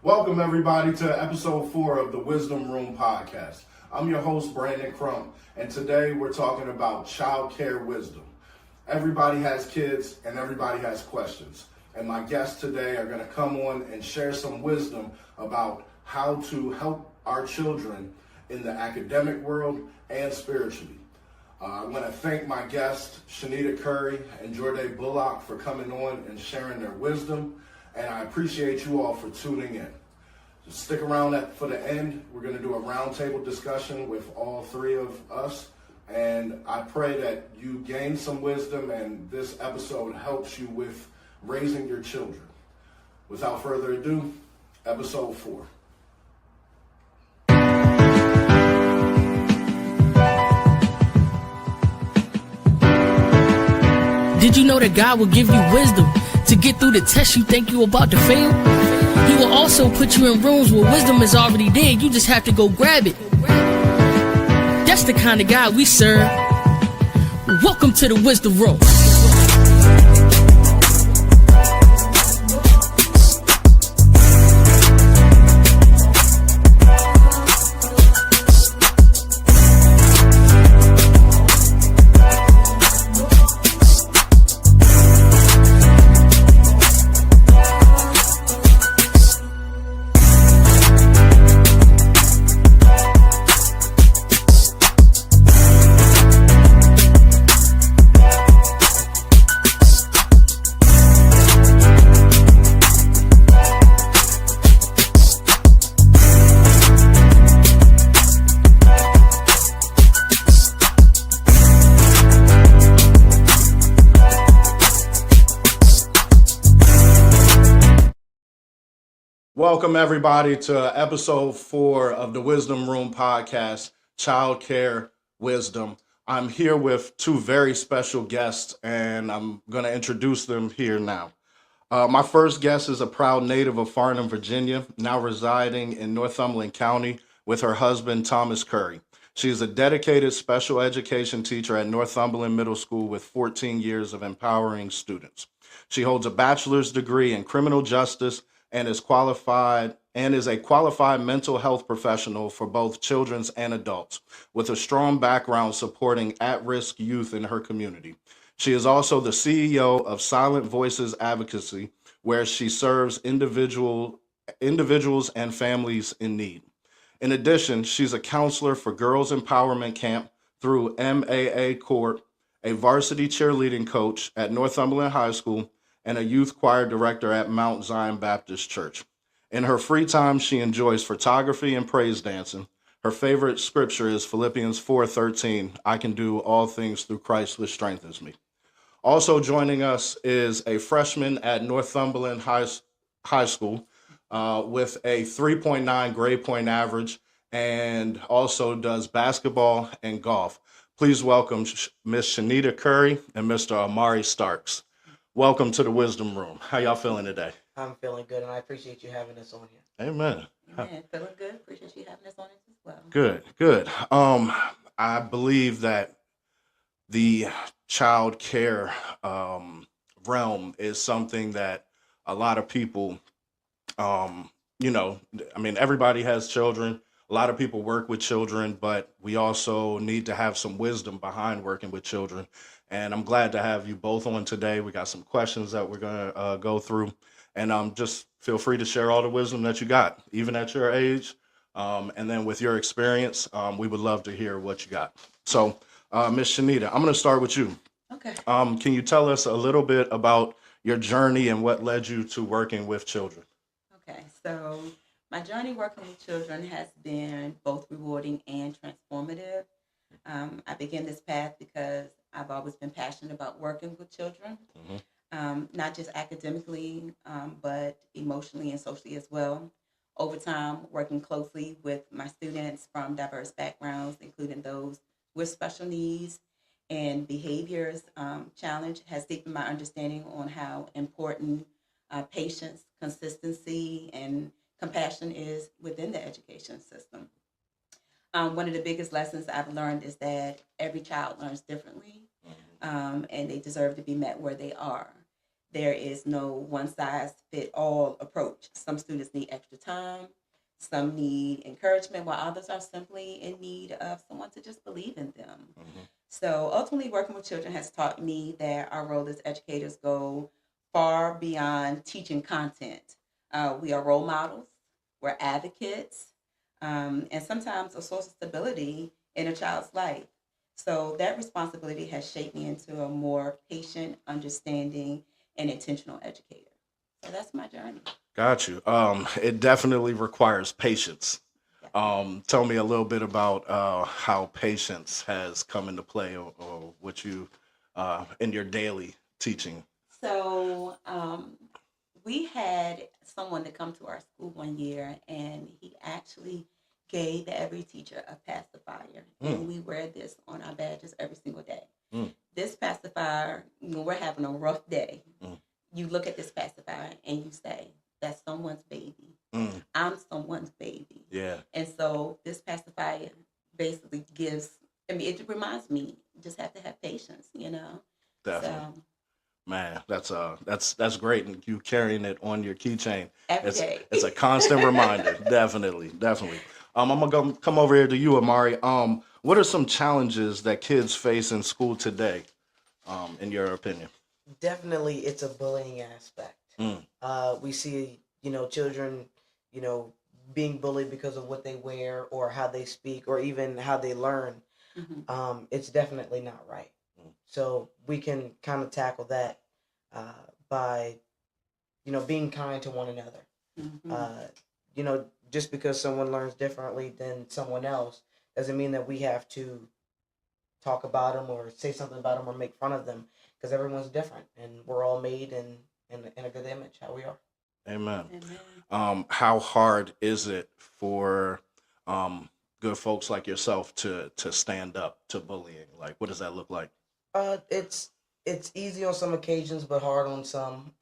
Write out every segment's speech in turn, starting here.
Welcome, everybody, to episode 4 of the Wisdom Room podcast. I'm your host, Brandon Crump, and today we're talking about childcare wisdom. Everybody has kids, and everybody has questions. And my guests today are going to come on and share some wisdom about how to help our children in the academic world and spiritually. I want to thank my guests, Shanita Curry and Jeour'De Bullock, for coming on and sharing their wisdom. And I appreciate you all for tuning in. Just stick around for the end. We're going to do a roundtable discussion with all three of us. And I pray that you gain some wisdom and this episode helps you with raising your children. Without further ado, episode 4. Did you know that God will give you wisdom to get through the test you think you're about to fail? He will also put you in rooms where wisdom is already there. You just have to go grab it. That's the kind of God we serve. Welcome to the Wisdom Room. Welcome, everybody, to episode 4 of the Wisdom Room podcast, Childcare Wisdom. I'm here with 2 very special guests, and I'm going to introduce them here now. My first guest is a proud native of Farnham, Virginia, now residing in Northumberland County with her husband, Thomas Curry. She is a dedicated special education teacher at Northumberland Middle School with 14 years of empowering students. She holds a bachelor's degree in criminal justice and is a qualified mental health professional for both children and adults, with a strong background supporting at-risk youth in her community. She is also the CEO of Silent Voices Advocacy, where she serves individuals and families in need. In addition, she's a counselor for Girls Empowerment Camp through MAA Corp, a varsity cheerleading coach at Northumberland High School, and a youth choir director at Mount Zion Baptist Church. In her free time, she enjoys photography and praise dancing. Her favorite scripture is Philippians 4:13, I can do all things through Christ which strengthens me. Also joining us is a freshman at Northumberland High School with a 3.9 grade point average and also does basketball and golf. Please welcome Miss Shanita Curry and Mr. Amari Starks. Welcome to the Wisdom Room. How y'all feeling today? I'm feeling good, and I appreciate you having us on here. Amen. Amen. Feeling good. Appreciate you having us on it as well. Good. I believe that the child care realm is something that a lot of people, everybody has children. A lot of people work with children, but we also need to have some wisdom behind working with children. And I'm glad to have you both on today. We got some questions that we're going to go through. And just feel free to share all the wisdom that you got, even at your age. And then with your experience, we would love to hear what you got. So, Miss Shanita, I'm going to start with you. Okay. Can you tell us a little bit about your journey and what led you to working with children? Okay. So my journey working with children has been both rewarding and transformative. I began this path because I've always been passionate about working with children, not just academically, but emotionally and socially as well. Over time, working closely with my students from diverse backgrounds, including those with special needs and behaviors challenge, has deepened my understanding on how important patience, consistency, and compassion is within the education system. One of the biggest lessons I've learned is that every child learns differently, and they deserve to be met where they are. there is no one-size-fit-all approach. Some students need extra time, some need encouragement, while others are simply in need of someone to just believe in them. So ultimately, working with children has taught me that our role as educators go far beyond teaching content. We are role models, we're advocates, and sometimes a source of stability in a child's life. So that responsibility has shaped me into a more patient, understanding, and intentional educator. So that's my journey. Got you. It definitely requires patience. Tell me a little bit about how patience has come into play, or what you in your daily teaching. So we had someone to come to our school one year, and he actually gave every teacher a pacifier, and we wear this on our badges every single day. This pacifier, when we're having a rough day, you look at this pacifier and you say, "That's someone's baby. I'm someone's baby." Yeah. And so this pacifier basically gives. I mean, it reminds me, you just have to have patience, you know. Definitely. Man, that's great, and you carrying it on your keychain Every day. It's a constant reminder. Definitely. I'm gonna come over here to you, Amari. What are some challenges that kids face in school today, in your opinion? Definitely, it's a bullying aspect. We see, children, being bullied because of what they wear or how they speak or even how they learn. It's definitely not right. So we can kind of tackle that by, being kind to one another. Just because someone learns differently than someone else doesn't mean that we have to talk about them or say something about them or make fun of them, because everyone's different and we're all made in a good image, how we are. Amen. How hard is it for good folks like yourself to stand up to bullying? Like, what does that look like? It's easy on some occasions, but hard on some.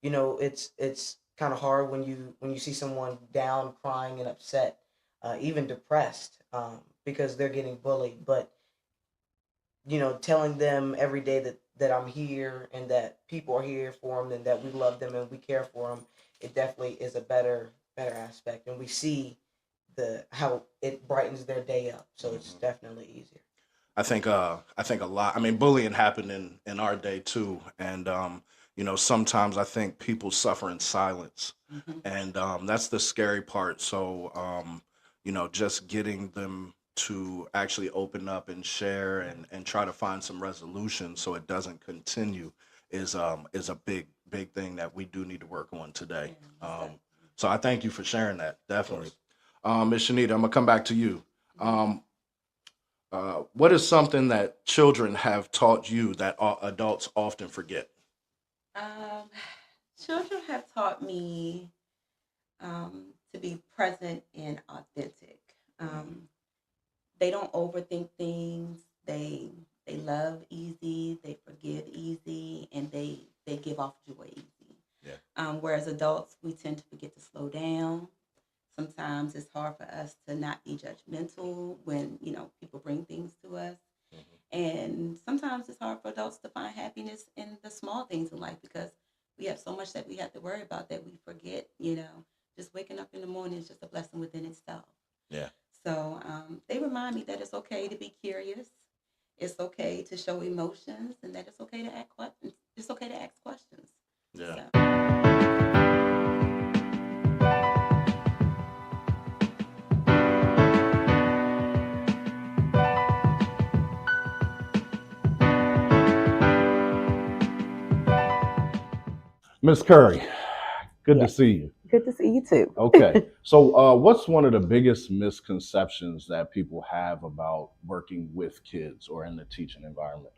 It's kind of hard when you see someone down, crying, and upset, even depressed, because they're getting bullied. But telling them every day that I'm here and that people are here for them and that we love them and we care for them, it definitely is a better aspect, and we see how it brightens their day up. So it's definitely easier. I think a lot. I mean, bullying happened in our day too, and sometimes I think people suffer in silence, and that's the scary part. So just getting them to actually open up and share and try to find some resolution so it doesn't continue is a big thing that we do need to work on today. So I thank you for sharing that. Definitely. Ms. Shanita, I'm gonna come back to you. What is something that children have taught you that adults often forget? Children have taught me to be present and authentic. They don't overthink things. They love easy. They forgive easy, and they give off joy easy. Yeah. Whereas adults, we tend to forget to slow down. Sometimes it's hard for us to not be judgmental when people bring things to us, and sometimes it's hard for adults to find happiness in the small things in life because we have so much that we have to worry about that we forget. Just waking up in the morning is just a blessing within itself. Yeah. So they remind me that it's okay to be curious, it's okay to show emotions, and that it's okay to ask questions. It's okay to ask questions. Yeah. So. Ms. Curry, good to see you. Good to see you too. Okay. So what's one of the biggest misconceptions that people have about working with kids or in the teaching environment?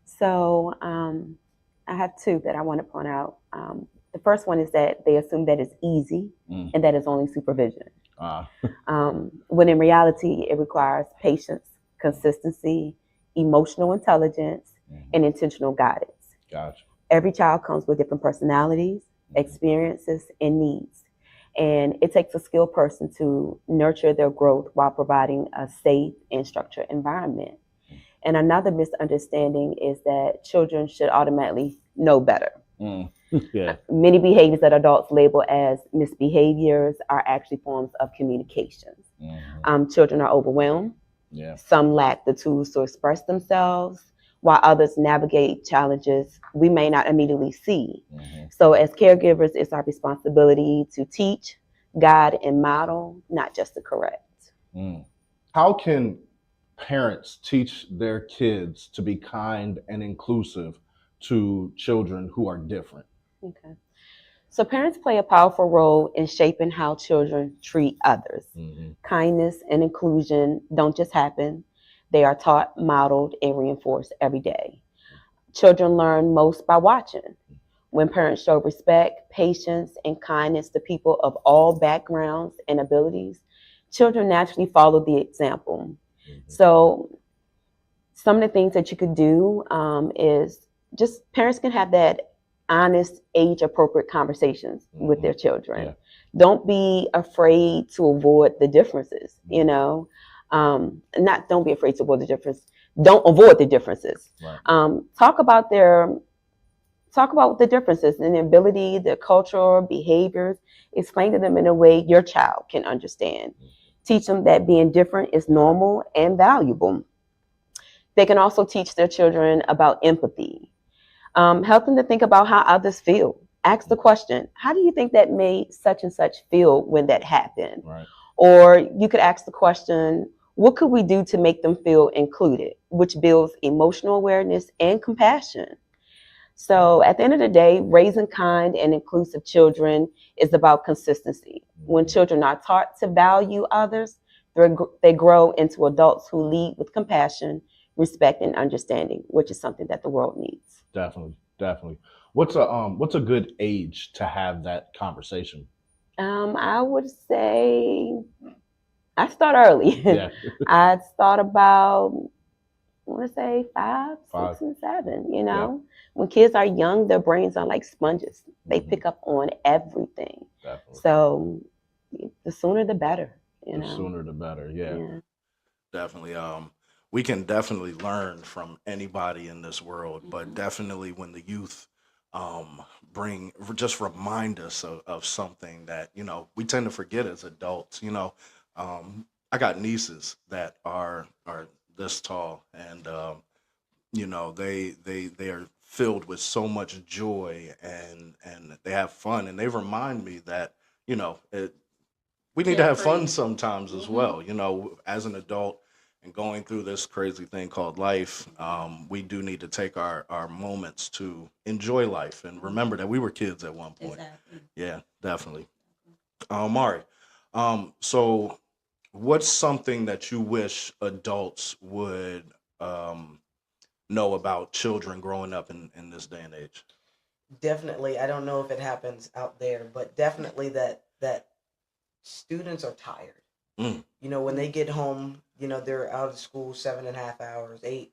So I have two that I want to point out. The first one is that they assume that it's easy and that it's only supervision. When in reality, it requires patience, consistency, emotional intelligence, and intentional guidance. Gotcha. Every child comes with different personalities, experiences, and needs. And it takes a skilled person to nurture their growth while providing a safe and structured environment. And another misunderstanding is that children should automatically know better. Yeah. Many behaviors that adults label as misbehaviors are actually forms of communications. Children are overwhelmed. Yeah. Some lack the tools to express themselves, while others navigate challenges we may not immediately see. So as caregivers, it's our responsibility to teach, guide, and model, not just to correct. How can parents teach their kids to be kind and inclusive to children who are different? Okay. So parents play a powerful role in shaping how children treat others. Kindness and inclusion don't just happen. They are taught, modeled, and reinforced every day. Children learn most by watching. When parents show respect, patience, and kindness to people of all backgrounds and abilities, children naturally follow the example. So some of the things that you could do is just parents can have that honest, age-appropriate conversations with their children. Yeah. Don't be afraid to avoid the differences, you know. Don't be afraid to avoid the difference. Don't avoid the differences. Right. Talk about the differences in their ability, their cultural behaviors. Explain to them in a way your child can understand. Teach them that being different is normal and valuable. They can also teach their children about empathy. Help them to think about how others feel. Ask the question, how do you think that made such and such feel when that happened? Right. Or you could ask the question, what could we do to make them feel included, which builds emotional awareness and compassion. So at the end of the day, raising kind and inclusive children is about consistency. When children are taught to value others, they grow into adults who lead with compassion, respect, and understanding, which is something that the world needs. Definitely. What's a good age to have that conversation? I would say I start early. Yeah. I'd start about, I want to say 5, 6, and 7. You know, when kids are young, their brains are like sponges. They pick up on everything. Definitely. So the sooner the better. The sooner the better. Yeah. Definitely. We can definitely learn from anybody in this world, but definitely when the youth remind us of something that, you know, we tend to forget as adults. You know, I got nieces that are this tall, and you know, they are filled with so much joy, and they have fun, and they remind me that, you know, we need to have fun sometimes as well. You know, as an adult and going through this crazy thing called life, we do need to take our moments to enjoy life and remember that we were kids at one point. Exactly. Yeah, definitely. Mari, so what's something that you wish adults would know about children growing up in this day and age? Definitely, I don't know if it happens out there, but definitely that students are tired. You know, when they get home, you know, they're out of school 7.5 hours, 8.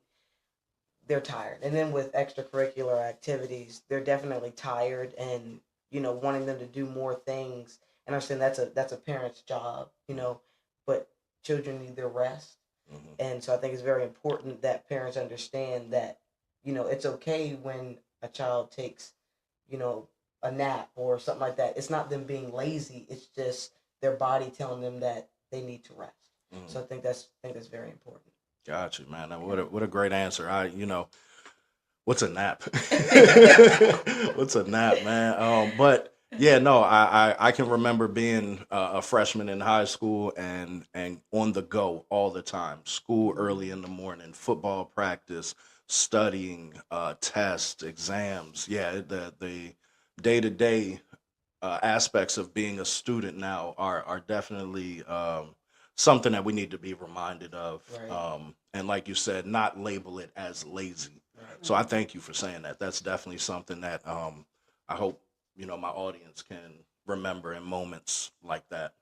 They're tired, and then with extracurricular activities, they're definitely tired, and you know, wanting them to do more things. And I understand that's a parent's job, you know, but children need their rest, and so I think it's very important that parents understand that, you know, it's okay when a child takes, you know, a nap or something like that. It's not them being lazy. It's just their body telling them that they need to rest. So I think that's very important. Got you, man. What a great answer. You know, what's a nap? What's a nap, man? But yeah, no, I can remember being a freshman in high school and on the go all the time. School early in the morning, football practice, studying, tests, exams. Yeah, the day-to-day aspects of being a student now are definitely something that we need to be reminded of. Right. And like you said, not label it as lazy. Right. So I thank you for saying that. That's definitely something that I hope, you know, my audience can remember in moments like that.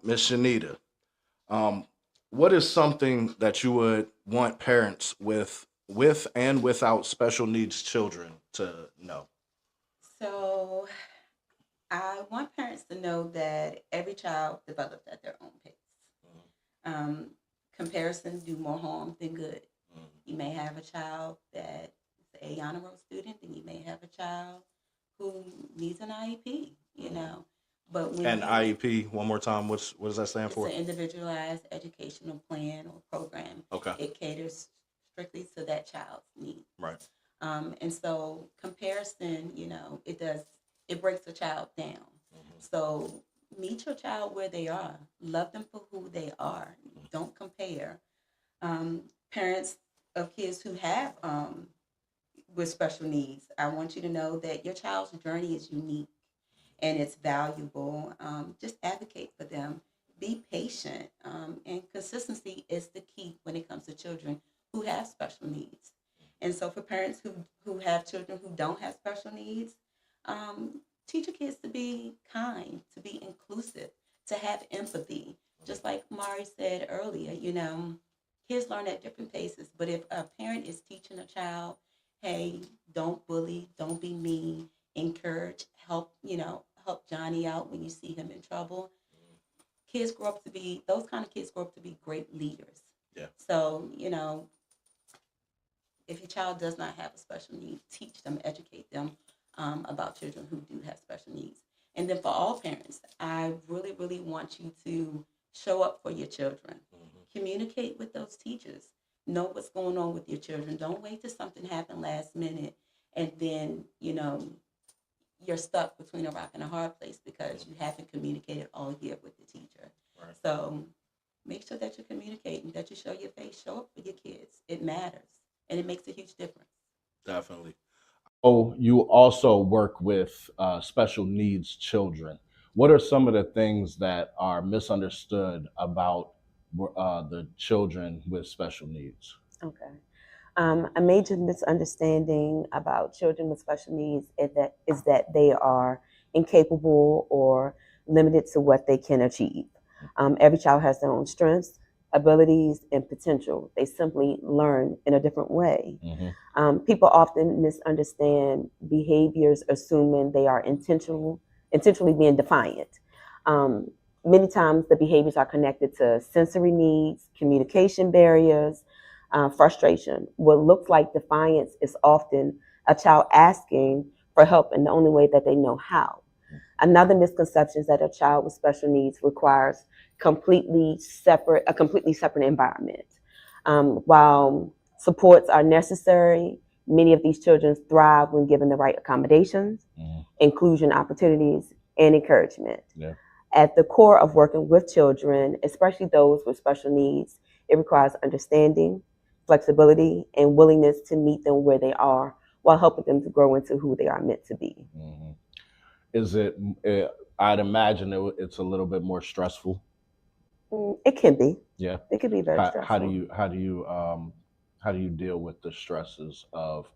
Miss Shanita, what is something that you would want parents with and without special needs children to know? So I want parents to know that every child develops at their own pace. Comparisons do more harm than good. You may have a child that is a honor roll student, then you may have a child who needs an IEP, you know. But when And IEP, one more time, what does that stand it's for? an individualized educational plan or program. Okay. It caters strictly to that child's needs. Right. And so comparison, you know, it breaks the child down. So meet your child where they are. Love them for who they are. Don't compare. Parents of kids who have with special needs, I want you to know that your child's journey is unique and it's valuable. Just advocate for them. Be patient. And consistency is the key when it comes to children who have special needs. And so for parents who have children who don't have special needs, teach your kids to be kind, to be inclusive, to have empathy. Just like Mari said earlier, you know, kids learn at different paces. But if a parent is teaching a child, hey, don't bully, don't be mean, encourage, help Johnny out when you see him in trouble. Those kind of kids grow up to be great leaders. Yeah. So, you know, if your child does not have a special need, teach them, educate them about children who do have special needs. And then for all parents, I really, really want you to show up for your children. Communicate with those teachers. Know what's going on with your children. Don't wait till something happened last minute and then, you know, you're stuck between a rock and a hard place because you haven't communicated all year with the teacher. Right. So make sure that you're communicating, that you show your face, show up for your kids. It matters, and it makes a huge difference. Definitely. Oh, you also work with special needs children. What are some of the things that are misunderstood about the children with special needs? Okay. A major misunderstanding about children with special needs is that they are incapable or limited to what they can achieve. Every child has their own strengths, abilities, and potential. They simply learn in a different way. People often misunderstand behaviors, assuming they are intentionally being defiant. Many times the behaviors are connected to sensory needs, communication barriers, frustration. What looks like defiance is often a child asking for help in the only way that they know how. Another misconception is that a child with special needs requires a completely separate environment. While supports are necessary, many of these children thrive when given the right accommodations, inclusion opportunities, and encouragement. Yeah. At the core of working with children, especially those with special needs, it requires understanding, flexibility, and willingness to meet them where they are while helping them to grow into who they are meant to be. Is it, I'd imagine it's a little bit more stressful. It can be. Yeah. It can be very stressful. How do you deal with the stresses of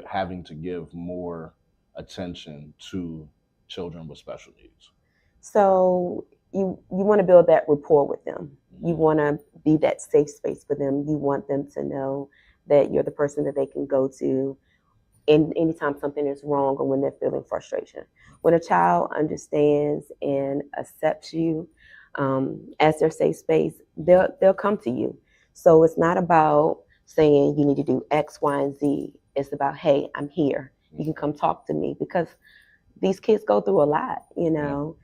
having to give more attention to children with special needs? So you want to build that rapport with them. You want to be that safe space for them. You want them to know that you're the person that they can go to anytime something is wrong or when they're feeling frustration. When a child understands and accepts you as their safe space, they'll come to you. So it's not about saying you need to do X, Y, and Z. It's about, hey, I'm here. You can come talk to me, because these kids go through a lot, you know.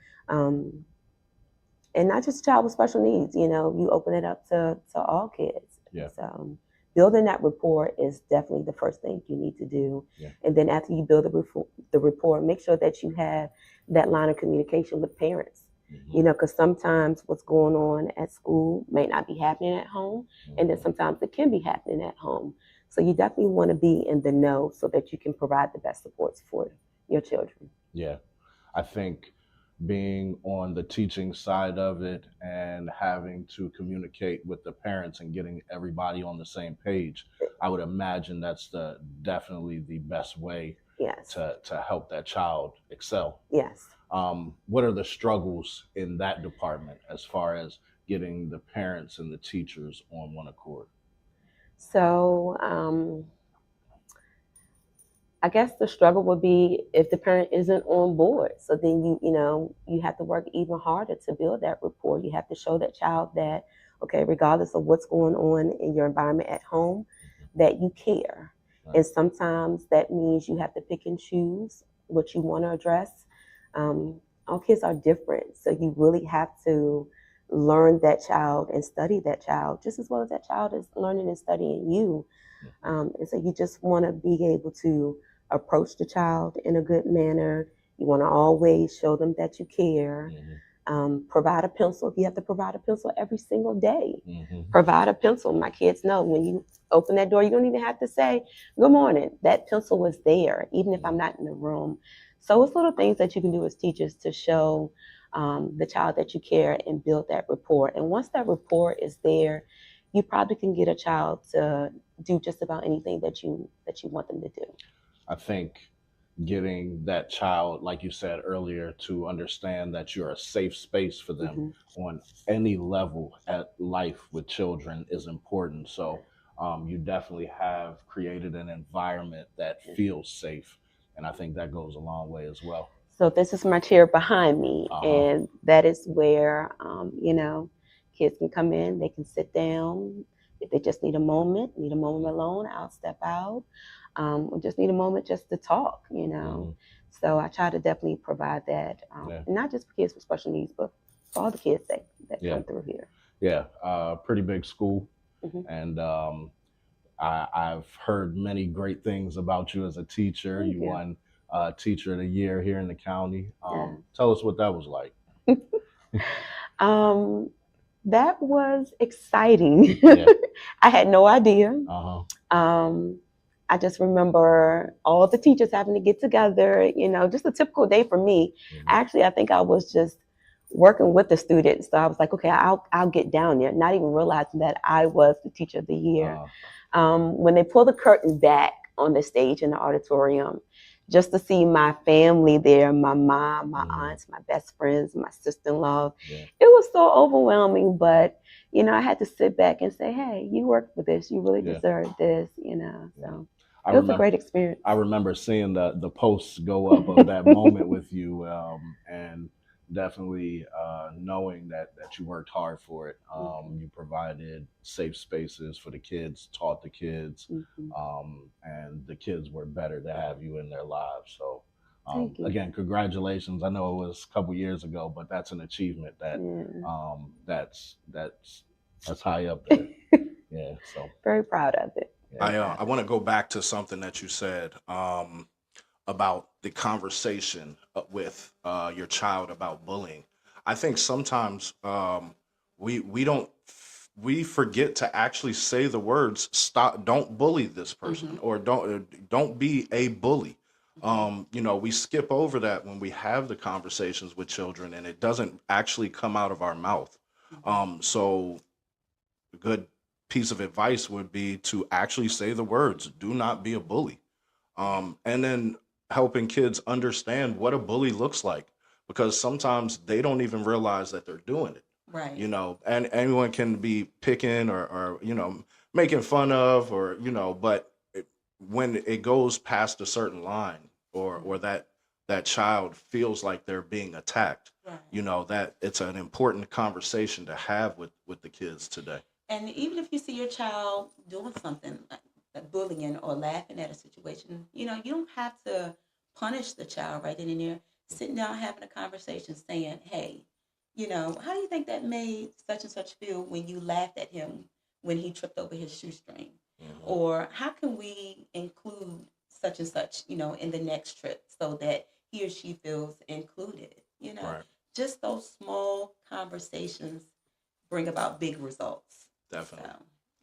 And not just a child with special needs, you know, you open it up to all kids. Yeah. So building that rapport is definitely the first thing you need to do. Yeah. And then after you build the rapport, make sure that you have that line of communication with parents. You know, because sometimes what's going on at school may not be happening at home, and then sometimes it can be happening at home. So you definitely want to be in the know so that you can provide the best supports for your children. Yeah, I think being on the teaching side of it and having to communicate with the parents and getting everybody on the same page, I would imagine that's definitely the best way. Yes. To help that child excel. Yes. What are the struggles in that department as far as getting the parents and the teachers on one accord? So I guess the struggle would be if the parent isn't on board. So then you have to work even harder to build that rapport. You have to show that child that, okay, regardless of what's going on in your environment at home, that you care. And sometimes that means you have to pick and choose what you want to address. All kids are different, so you really have to learn that child and study that child just as well as that child is learning and studying you. And so you just want to be able to approach the child in a good manner. You want to always show them that you care. Provide a pencil. If you have to provide a pencil every single day, provide a pencil. My kids know when you open that door, you don't even have to say, good morning. That pencil was there, even if I'm not in the room. So it's little things that you can do as teachers to show the child that you care and build that rapport. And once that rapport is there, you probably can get a child to do just about anything that you want them to do. I think getting that child, like you said earlier, to understand that you're a safe space for them on any level at life with children is important. So you definitely have created an environment that feels safe. And I think that goes a long way as well. So this is my chair behind me, and that is where, kids can come in, they can sit down. If they just need a moment alone, I'll step out. Or just need a moment just to talk, So I try to definitely provide that, not just for kids with special needs, but for all the kids that come through here. Yeah, pretty big school. And I've heard many great things about you as a teacher. You won Teacher of the Year here in the county. Tell us what that was like. That was exciting. I had no idea. I just remember all the teachers having to get together, just a typical day for me. Actually, I think I was just working with the students. So I was like, okay, I'll get down there, not even realizing that I was the Teacher of the Year. When they pull the curtain back on the stage in the auditorium, just to see my family there, my mom, my aunts, my best friends, my sister-in-law, it was so overwhelming. But, I had to sit back and say, hey, you worked for this. You really deserve this, So it was a great experience. I remember seeing the posts go up of that moment with you, and definitely knowing that you worked hard for it. You provided safe spaces for the kids, taught the kids, and the kids were better to have you in their lives. So again, congratulations. I know it was a couple years ago, but that's an achievement that that's high up there. So very proud of it. I want to go back to something that you said about the conversation with your child about bullying. I think sometimes we forget to actually say the words "stop," "don't bully this person," or "don't be a bully." We skip over that when we have the conversations with children, and it doesn't actually come out of our mouth. So a good piece of advice would be to actually say the words, do not be a bully. And then helping kids understand what a bully looks like, because sometimes they don't even realize that they're doing it. Right. And anyone can be picking or making fun of, or, but when it goes past a certain line, or that child feels like they're being attacked, that it's an important conversation to have with the kids today. And even if you see your child doing something like bullying or laughing at a situation, you don't have to punish the child right then and there. Sitting down, having a conversation, saying, hey, how do you think that made such and such feel when you laughed at him when he tripped over his shoestring? Or how can we include such and such, in the next trip so that he or she feels included? Just those small conversations bring about big results. Definitely.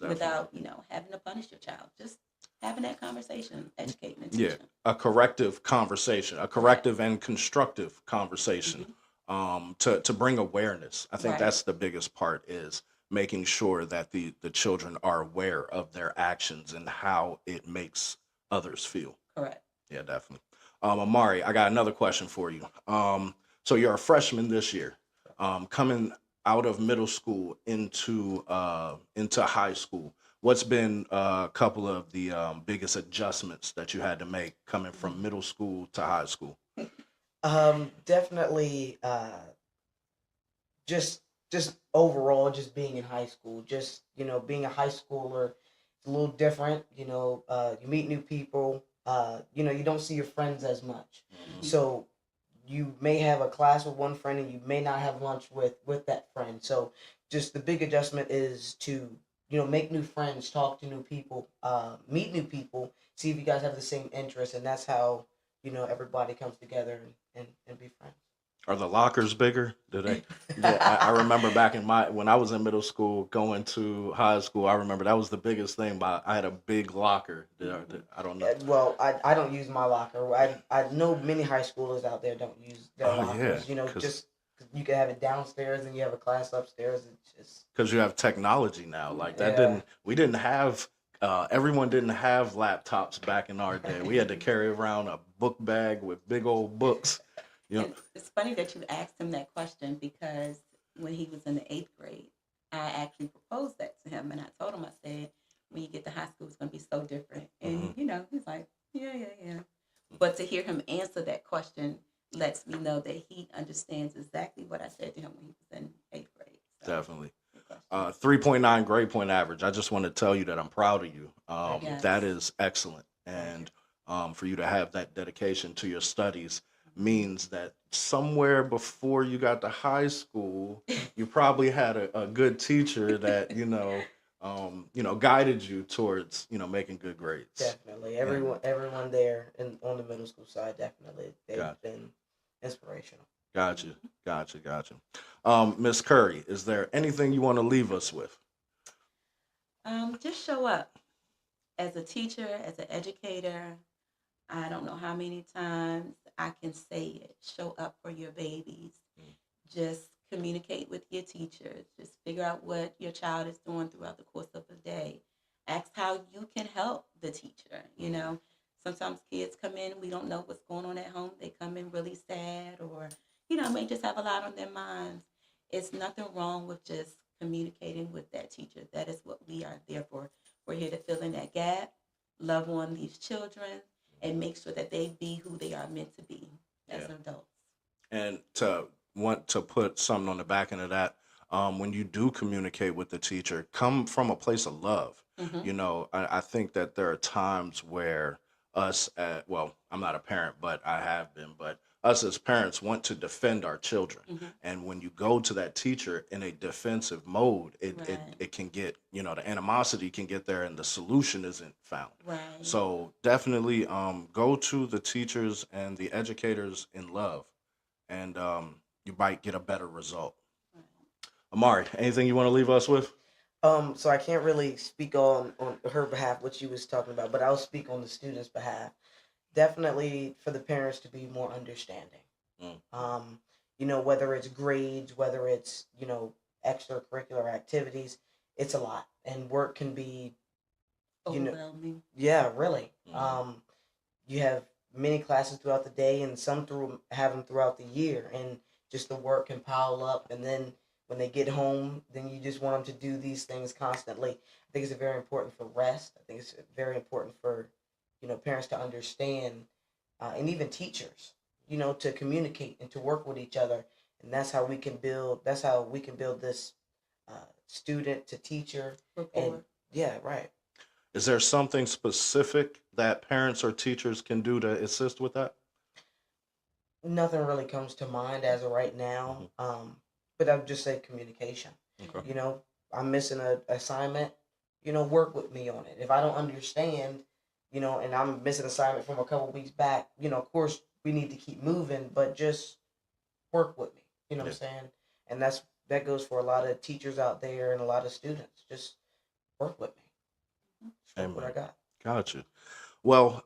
Without, having to punish your child. Just having that conversation, educating and teaching. A corrective conversation, a corrective and constructive conversation, to bring awareness. I think that's the biggest part, is making sure that the children are aware of their actions and how it makes others feel. Correct. Yeah, definitely. Amari, I got another question for you. So you're a freshman this year, coming out of middle school into high school. What's been a couple of the biggest adjustments that you had to make coming from middle school to high school? Definitely, just overall, just being in high school, just being a high schooler. a little different. You know, you meet new people. You know, you don't see your friends as much. So you may have a class with one friend and you may not have lunch with that friend. So just the big adjustment is to, you know, make new friends, talk to new people, meet new people, see if you guys have the same interests, and that's how, you know, everybody comes together and be friends. Are the lockers bigger? Do they? Yeah, I remember back when I was in middle school, going to high school. I remember that was the biggest thing. But I had a big locker. I don't know. Well, I don't use my locker. I know many high schoolers out there don't use their Oh yeah, lockers. You know, just you can have it downstairs and you have a class upstairs. It's just because you have technology now. Like that Yeah. we didn't have. Everyone didn't have laptops back in our day. We had to carry around a book bag with big old books. You know, And it's funny that you asked him that question because when he was in the 8th grade, I actually proposed that to him, and I told him, I said, when you get to high school, it's going to be so different. And, you know, he's like, yeah. But to hear him answer that question lets me know that he understands exactly what I said to him when he was in 8th grade. So, definitely. good question. 3.9 grade point average. I just want to tell you that I'm proud of you. Yes. That is excellent. And for you to have that dedication to your studies means that somewhere before you got to high school, you probably had a good teacher that, guided you towards, making good grades. definitely everyone there on the middle school side, definitely they've Got been inspirational. Gotcha. Miss Curry, is there anything you want to leave us with? Just show up as a teacher, as an educator. I don't know how many times I can say it. Show up for your babies. Just communicate with your teachers. Just figure out what your child is doing throughout the course of the day. Ask how you can help the teacher. You know, sometimes kids come in, we don't know what's going on at home. They come in really sad or, may just have a lot on their minds. It's nothing wrong with just communicating with that teacher. That is what we are there for. We're here to fill in that gap, love on these children, and make sure that they be who they are meant to be as adults. And to want to put something on the back end of that, when you do communicate with the teacher, come from a place of love. I think that there are times where I'm not a parent, but I have been, but us as parents want to defend our children. And when you go to that teacher in a defensive mode, it can get, the animosity can get there and the solution isn't found. Right. So definitely go to the teachers and the educators in love, and you might get a better result. Amari, anything you want to leave us with? So I can't really speak on her behalf what she was talking about, but I'll speak on the students' behalf. Definitely for the parents to be more understanding. Whether it's grades, whether it's, extracurricular activities, it's a lot. And work can be, Overwhelming. yeah, really. You have many classes throughout the day and some have them throughout the year. And just the work can pile up. And then when they get home, then you just want them to do these things constantly. I think it's very important for rest. I think it's very important for parents to understand, and even teachers, to communicate and to work with each other, and that's how we can build this student to teacher Rapport. and yeah, right. Is there something specific that parents or teachers can do to assist with that? Nothing really comes to mind as of right now, but I would just say communication. Okay. I'm missing an assignment, work with me on it. If I don't understand, and I'm missing an assignment from a couple weeks back, of course we need to keep moving, but just work with me. What I'm saying? And that goes for a lot of teachers out there and a lot of students. Just work with me. That's what I got. Gotcha. Well,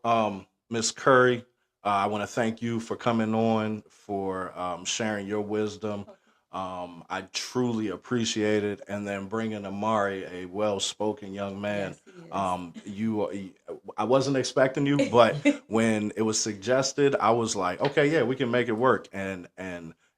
Miss Curry, I want to thank you for coming on, for sharing your wisdom. I truly appreciate it, and then bringing Amari, a well-spoken young man. Yes, he is. I wasn't expecting you, but when it was suggested, I was like, okay, yeah, we can make it work, and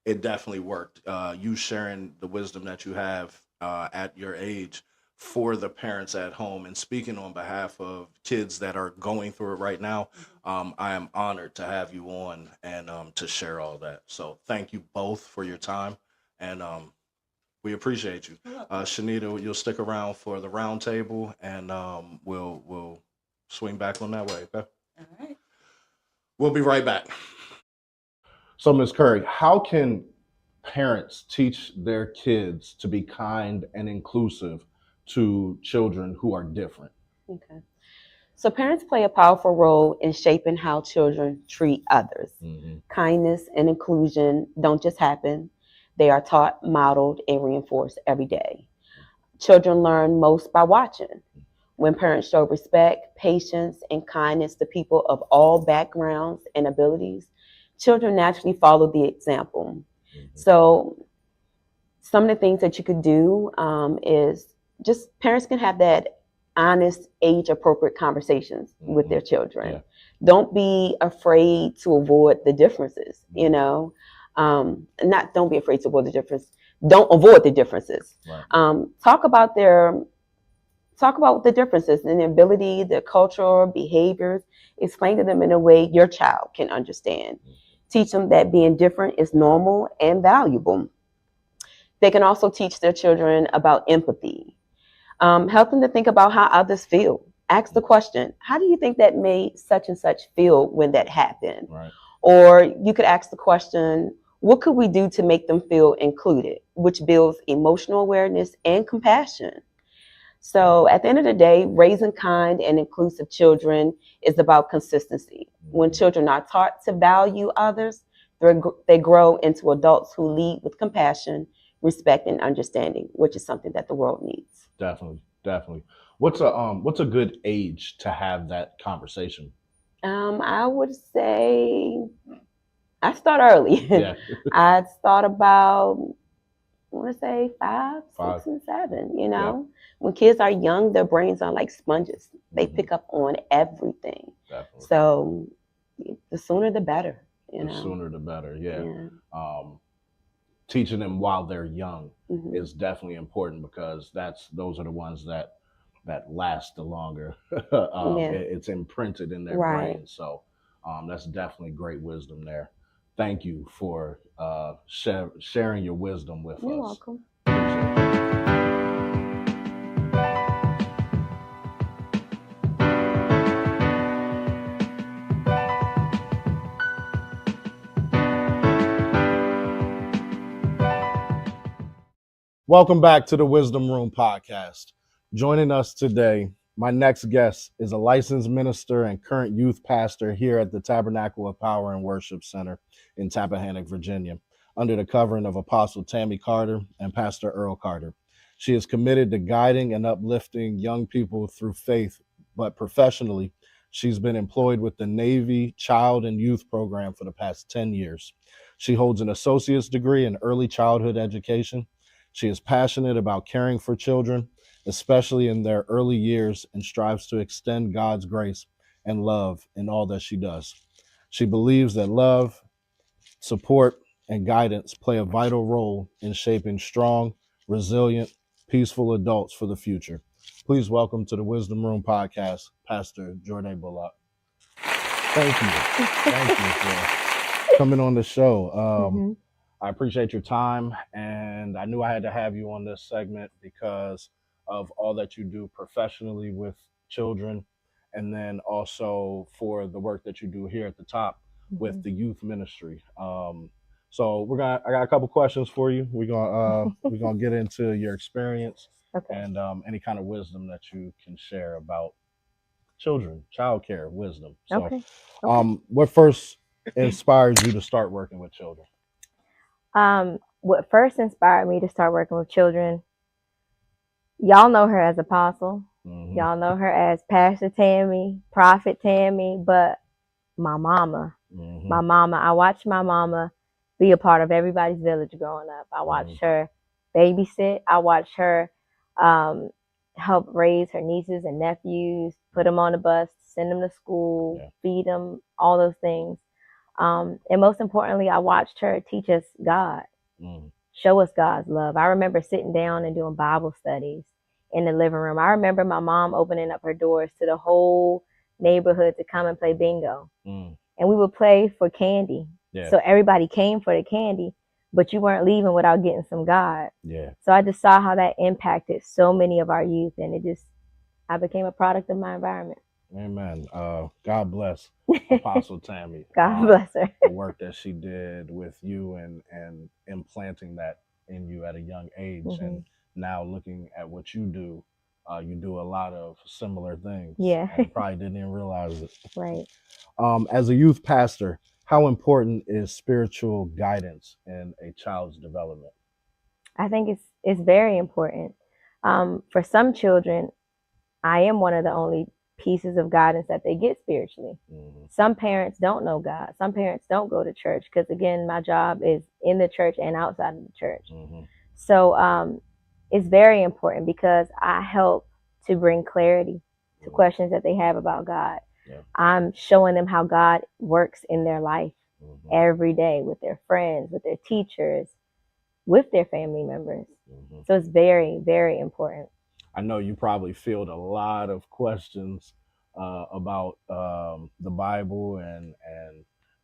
it definitely worked. You sharing the wisdom that you have at your age for the parents at home and speaking on behalf of kids that are going through it right now. I am honored to have you on and to share all that. So thank you both for your time. And We appreciate you. Shanita, you'll stick around for the round table, and we'll swing back on that way, okay? All right. We'll be right back. So, Ms. Curry, how can parents teach their kids to be kind and inclusive to children who are different? Okay. So parents play a powerful role in shaping how children treat others. Mm-hmm. Kindness and inclusion don't just happen. They are taught, modeled, and reinforced every day. Children learn most by watching. When parents show respect, patience, and kindness to people of all backgrounds and abilities, children naturally follow the example. Mm-hmm. So some of the things that you could do is just parents can have that honest, age-appropriate conversations mm-hmm. with their children. Yeah. Don't be afraid to avoid the differences, you know. Don't be afraid to avoid the difference. Don't avoid the differences. Right. Talk about the differences in their ability, their cultural behaviors. Explain to them in a way your child can understand. Mm-hmm. Teach them that being different is normal and valuable. They can also teach their children about empathy. Help them to think about how others feel. Ask the question, how do you think that made such and such feel when that happened? Right. Or you could ask the question, what could we do to make them feel included, which builds emotional awareness and compassion. So at the end of the day, raising kind and inclusive children is about consistency. When children are taught to value others, they grow into adults who lead with compassion, respect, and understanding, which is something that the world needs. Definitely. What's a good age to have that conversation? I would say I start early. Yeah. I'd start about, I want to say 5, 6, and 7. You know, yeah. When kids are young, their brains are like sponges. They mm-hmm. pick up on everything. Definitely. So the sooner the better. The sooner the better. Yeah. Teaching them while they're young mm-hmm. is definitely important because those are the ones that last the longer. It's imprinted in their brain. So that's definitely great wisdom there. Thank you for sharing your wisdom with us. You're welcome. Welcome back to the Wisdom Room podcast. Joining us today, my next guest is a licensed minister and current youth pastor here at the Tabernacle of Power and Worship Center in Tappahannock, Virginia, under the covering of Apostle Tammy Carter and Pastor Earl Carter. She is committed to guiding and uplifting young people through faith, but professionally, she's been employed with the Navy Child and Youth Program for the past 10 years. She holds an associate's degree in early childhood education. She is passionate about caring for children, especially in their early years, and strives to extend God's grace and love in all that she does. She believes that love, support, and guidance play a vital role in shaping strong, resilient, peaceful adults for the future. Please welcome to the Wisdom Room podcast, Pastor Jeour'De Bullock. Thank you for coming on the show. Mm-hmm. I appreciate your time, and I knew I had to have you on this segment because of all that you do professionally with children, and then also for the work that you do here at the top mm-hmm. with the youth ministry. So I got a couple questions for you. We're gonna get into your experience okay. and any kind of wisdom that you can share about children, childcare wisdom. So, okay. What first inspired you to start working with children? What first inspired me to start working with children, y'all know her as Apostle. Mm-hmm. Y'all know her as Pastor Tammy, Prophet Tammy, but my mama, I watched my mama be a part of everybody's village growing up. I watched her babysit. I watched her help raise her nieces and nephews, put them on the bus, send them to school, feed them, all those things. And most importantly, I watched her teach us God, show us God's love. I remember sitting down and doing Bible studies in the living room. I remember my mom opening up her doors to the whole neighborhood to come and play bingo. And we would play for candy. Yeah. So everybody came for the candy, but you weren't leaving without getting some God. Yeah. So I just saw how that impacted so many of our youth, and I became a product of my environment. Amen. God bless Apostle Tammy. God bless her. The work that she did with you and implanting that in you at a young age. Mm-hmm. And now looking at what you do a lot of similar things. Yeah. And probably didn't even realize it. Right. As a youth pastor, how important is spiritual guidance in a child's development? I think it's very important. For some children, I am one of the only pieces of guidance that they get spiritually. Mm-hmm. Some parents don't know God. Some parents don't go to church because, again, my job is in the church and outside of the church. Mm-hmm. So it's very important because I help to bring clarity to questions that they have about God. Yeah. I'm showing them how God works in their life Mm-hmm. every day with their friends, with their teachers, with their family members. Mm-hmm. So it's very, very important. I know you probably field a lot of questions about the Bible and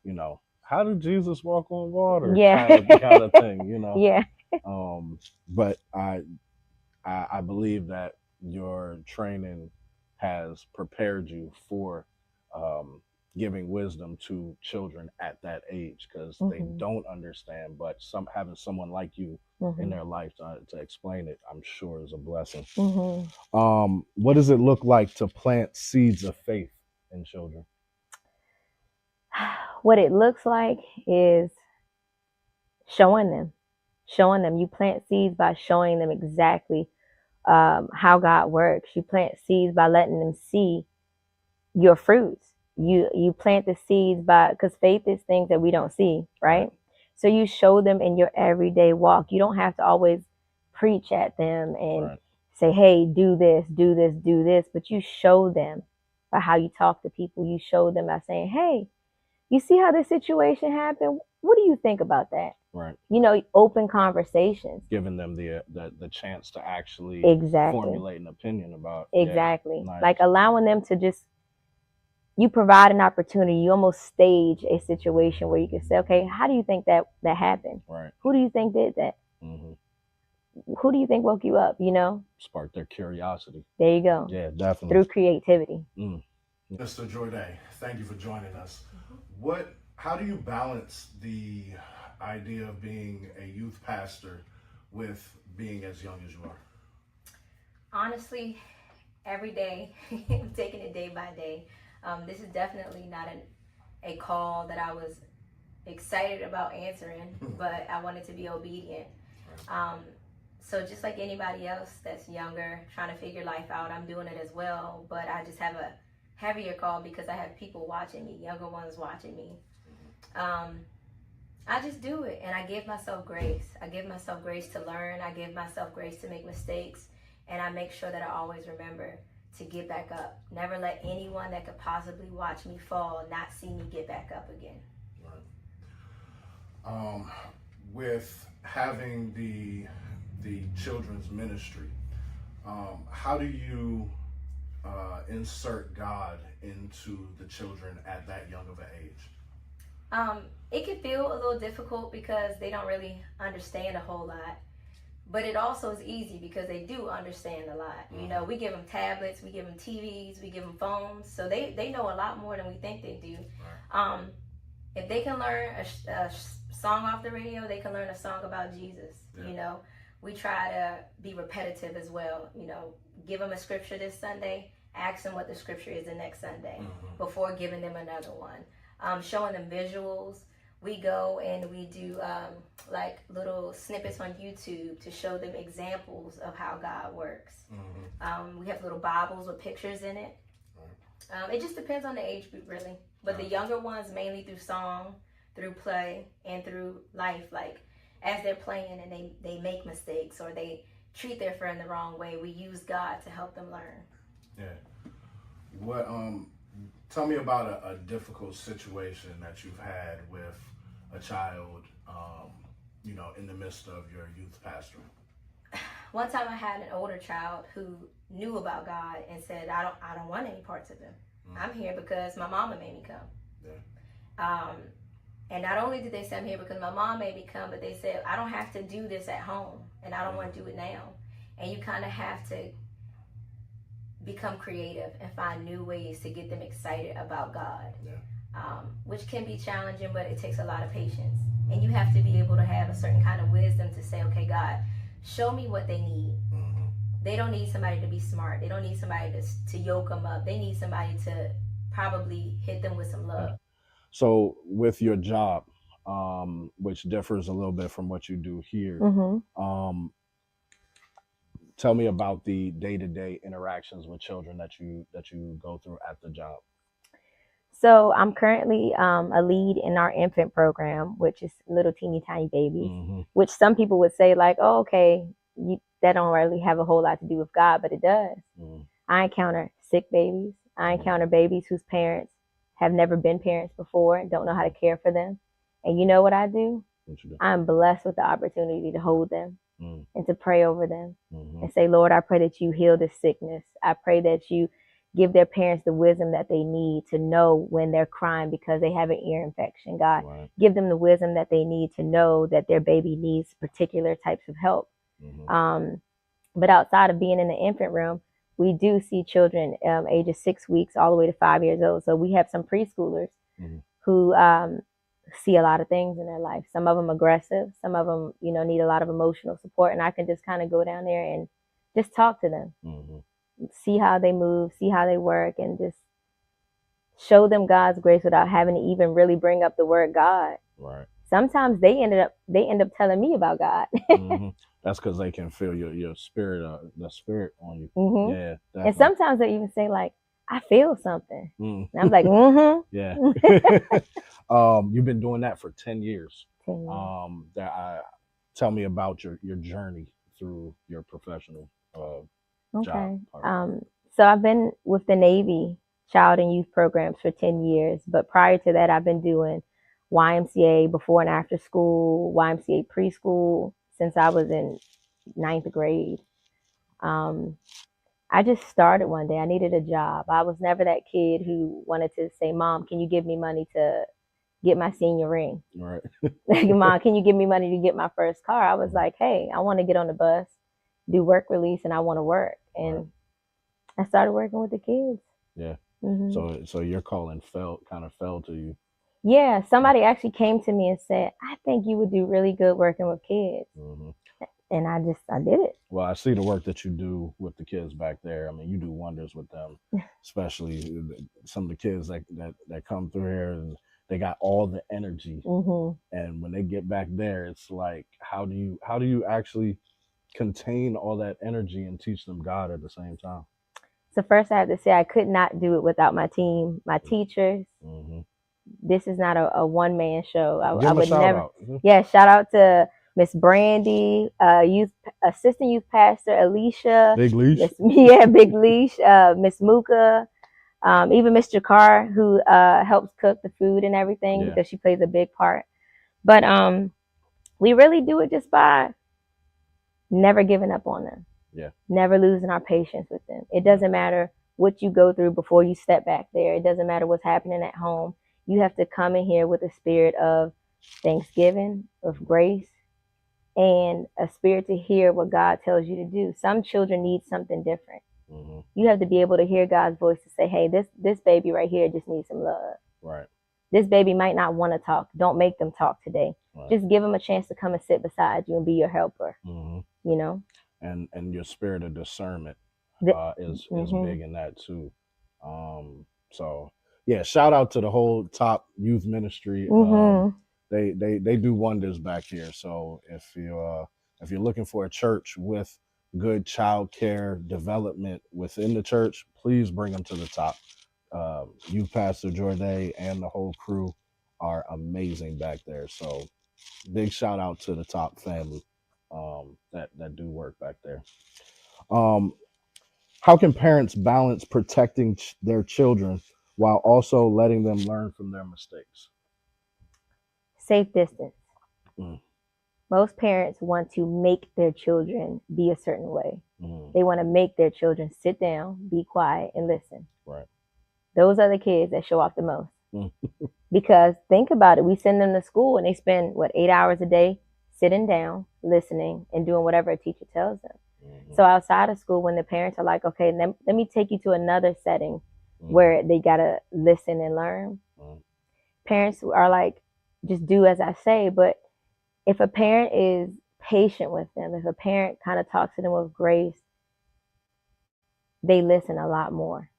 you know, how did Jesus walk on water? Yeah. kind of thing, you know. Yeah. But I believe that your training has prepared you for giving wisdom to children at that age, because they don't understand, but having someone like you in their life to explain it, I'm sure, is a blessing. What does it look like to plant seeds of faith in children? What it looks like is showing them. You plant seeds by showing them exactly how God works. You plant seeds by letting them see your fruits. You plant the seeds because faith is things that we don't see, right? So you show them in your everyday walk. You don't have to always preach at them and say, hey, do this, do this, do this. But you show them by how you talk to people. You show them by saying, hey, you see how this situation happened? What do you think about that? Right. You know, open conversations. Giving them the chance to actually formulate an opinion about. Exactly. Yeah, nice. Like allowing them to just, you provide an opportunity. You almost stage a situation where you can say, okay, how do you think that happened? Right. Who do you think did that? Mm-hmm. Who do you think woke you up, you know? Spark their curiosity. There you go. Yeah, definitely. Through creativity. Mr. Jeour'De, thank you for joining us. How do you balance the idea of being a youth pastor with being as young as you are? Honestly, every day, I'm taking it day by day. This is definitely not a call that I was excited about answering, but I wanted to be obedient. So just like anybody else that's younger, trying to figure life out, I'm doing it as well, but I just have a heavier call because I have people watching me, younger ones watching me. I just do it, and I give myself grace. I give myself grace to learn. I give myself grace to make mistakes, and I make sure that I always remember to get back up. Never let anyone that could possibly watch me fall not see me get back up again. Right. With having the children's ministry, how do you insert God into the children at that young of an age? It can feel a little difficult because they don't really understand a whole lot. But it also is easy because they do understand a lot. You know, we give them tablets, we give them TVs, we give them phones. So they know a lot more than we think they do. Right. If they can learn a song off the radio, they can learn a song about Jesus. Yeah. You know, we try to be repetitive as well. You know, give them a scripture this Sunday, ask them what the scripture is the next Sunday before giving them another one. Showing them visuals. We go and we do like little snippets on YouTube to show them examples of how God works. We have little Bibles with pictures in it. It just depends on the age group, really. But the younger ones, mainly through song, through play, and through life. Like, as they're playing and they make mistakes or they treat their friend the wrong way, we use God to help them learn. Yeah. Tell me about a difficult situation that you've had with a child, you know, in the midst of your youth pastoring. One time I had an older child who knew about God and said, I don't want any parts of him. I'm here because my mama made me come. Yeah. And not only did they say I'm here because my mom made me come, but they said I don't have to do this at home, and I don't want to do it now. And you kind of have to become creative and find new ways to get them excited about God, which can be challenging, but it takes a lot of patience. And you have to be able to have a certain kind of wisdom to say, okay, God, show me what they need. They don't need somebody to be smart. They don't need somebody to yoke them up. They need somebody to probably hit them with some love. So with your job, which differs a little bit from what you do here, tell me about the day-to-day interactions with children that you go through at the job. So I'm currently a lead in our infant program, which is little teeny tiny babies, which some people would say like, oh, okay, that don't really have a whole lot to do with God, but it does. I encounter sick babies. I encounter babies whose parents have never been parents before and don't know how to care for them. And you know what I do? I'm blessed with the opportunity to hold them and to pray over them and say, Lord, I pray that you heal this sickness. I pray that you give their parents the wisdom that they need to know when they're crying because they have an ear infection. God, give them the wisdom that they need to know that their baby needs particular types of help. But outside of being in the infant room, we do see children ages 6 weeks all the way to 5 years old. So we have some preschoolers who see a lot of things in their life. Some of them aggressive, some of them, need a lot of emotional support. And I can just kind of go down there and just talk to them, see how they move, see how they work, and just show them God's grace without having to even really bring up the word God. Right. Sometimes they end up telling me about God. That's because they can feel your spirit, the spirit on you. Yeah. Definitely. And sometimes they even say like, I feel something. And I'm like, Yeah. You've been doing that for 10 years. 10 years. Tell me about your journey through your professional job. So I've been with the Navy child and youth programs for 10 years. But prior to that, I've been doing YMCA before and after school, YMCA preschool since I was in 9th grade. I just started one day. I needed a job. I was never that kid who wanted to say, Mom, can you give me money to get my senior ring? Right. Mom, can you give me money to get my first car? I was like, hey, I want to get on the bus, do work release, and I want to work. And I started working with the kids. Yeah. So your calling kind of fell to you. Yeah. Somebody actually came to me and said, I think you would do really good working with kids. And I did it. Well, I see the work that you do with the kids back there. I mean, you do wonders with them, especially some of the kids that come through here and they got all the energy. And when they get back there, it's like, how do you actually contain all that energy and teach them God at the same time? So first I have to say, I could not do it without my team, my teachers. This is not a one-man show. I would never. Yeah. Shout out to Miss Brandy, assistant youth pastor Alicia, Big Leash, Big Leash, Miss Muka, even Miss Jakar, who helps cook the food and everything because she plays a big part. But we really do it just by never giving up on them, never losing our patience with them. It doesn't matter what you go through before you step back there. It doesn't matter what's happening at home. You have to come in here with a spirit of thanksgiving, of grace, and a spirit to hear what God tells you to do. Some children need something different. You have to be able to hear God's voice to say, hey, this baby right here just needs some love. Right. This baby might not want to talk. Don't make them talk today. Right. Just give them a chance to come and sit beside you and be your helper. And your spirit of discernment is big in that too. So yeah, shout out to the whole Top Youth Ministry. They do wonders back here. So if you're looking for a church with good child care development within the church, please bring them to the Top. Youth Pastor Jeour'De and the whole crew are amazing back there. So big shout out to the Top family that do work back there. How can parents balance protecting their children while also letting them learn from their mistakes? Safe distance. Most parents want to make their children be a certain way. They want to make their children sit down, be quiet, and listen. Right. Those are the kids that show off the most. Because think about it, we send them to school and they spend 8 hours a day sitting down, listening, and doing whatever a teacher tells them. So outside of school, when the parents are like, okay, let me take you to another setting where they gotta listen and learn, parents are like, just do as I say. But if a parent is patient with them, if a parent kind of talks to them with grace, they listen a lot more.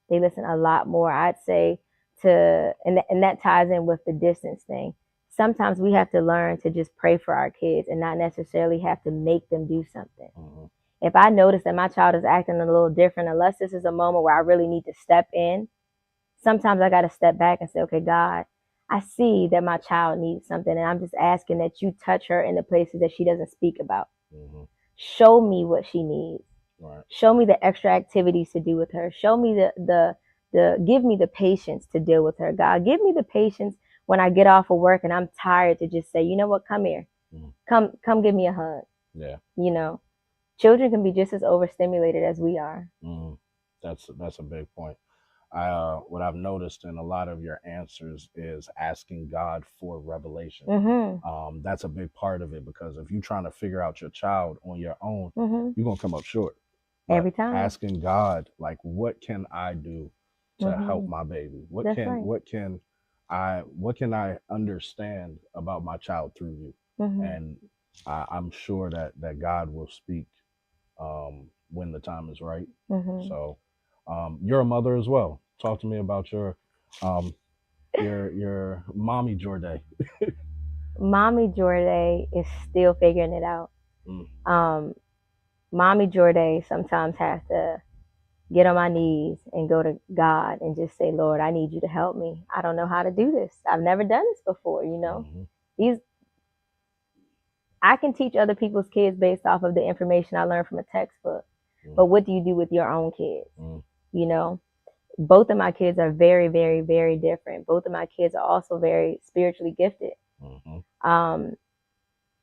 They listen a lot more. I'd say and that ties in with the distance thing. Sometimes we have to learn to just pray for our kids and not necessarily have to make them do something. If I notice that my child is acting a little different, unless this is a moment where I really need to step in, sometimes I got to step back and say, okay, God, I see that my child needs something, and I'm just asking that you touch her in the places that she doesn't speak about. Show me what she needs. Right. Show me the extra activities to do with her. Show me give me the patience to deal with her. God, give me the patience when I get off of work and I'm tired to just say, you know what, come here. Come give me a hug. Yeah. You know, children can be just as overstimulated as we are. That's a big point. What I've noticed in a lot of your answers is asking God for revelation. That's a big part of it, because if you're trying to figure out your child on your own, you're going to come up short. But every time. Asking God, like, what can I do to help my baby? What can I understand about my child through you? And I'm sure that God will speak when the time is right. So you're a mother as well. Talk to me about your mommy Jeour'De. Mommy Jeour'De is still figuring it out. Mommy Jeour'De sometimes has to get on my knees and go to God and just say, Lord, I need you to help me. I don't know how to do this. I've never done this before, you know. I can teach other people's kids based off of the information I learned from a textbook. But what do you do with your own kids? You know, both of my kids are very, very, very different. Both of my kids are also very spiritually gifted.